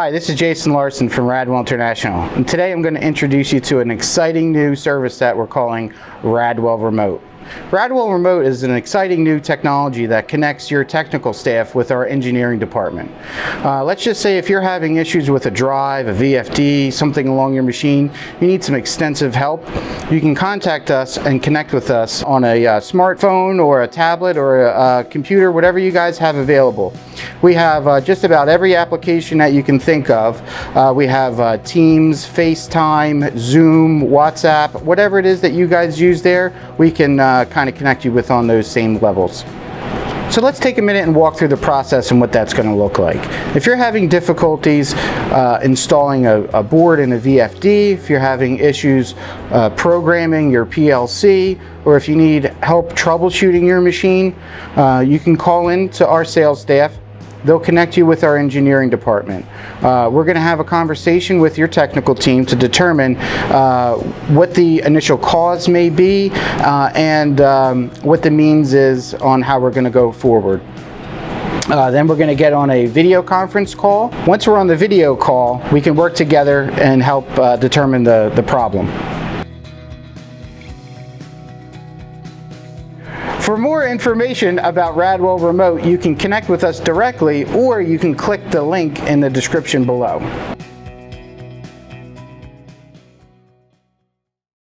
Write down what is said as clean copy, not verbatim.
Hi, this is Jason Larson from Radwell International, and today I'm going to introduce you to an exciting new service that we're calling Radwell Remote. Radwell Remote is an exciting new technology that connects your technical staff with our engineering department. Let's just say if you're having issues with a drive, a VFD, something along your machine, you need some extensive help, you can contact us and connect with us on a smartphone or a tablet or a computer, whatever you guys have available. We have just about every application that you can think of. We have Teams, FaceTime, Zoom, WhatsApp, whatever it is that you guys use there, we can kind of connect you with on those same levels. So let's take a minute and walk through the process and what that's going to look like. If you're having difficulties installing a board in a VFD, if you're having issues programming your PLC, or if you need help troubleshooting your machine, you can call in to our sales staff. They'll connect you with our engineering department. We're going to have a conversation with your technical team to determine what the initial cause may be and what the means is on how we're going to go forward. Then we're going to get on a video conference call. Once we're on the video call, we can work together and help determine the problem. For more information about Radwell Remote, you can connect with us directly, or you can click the link in the description below.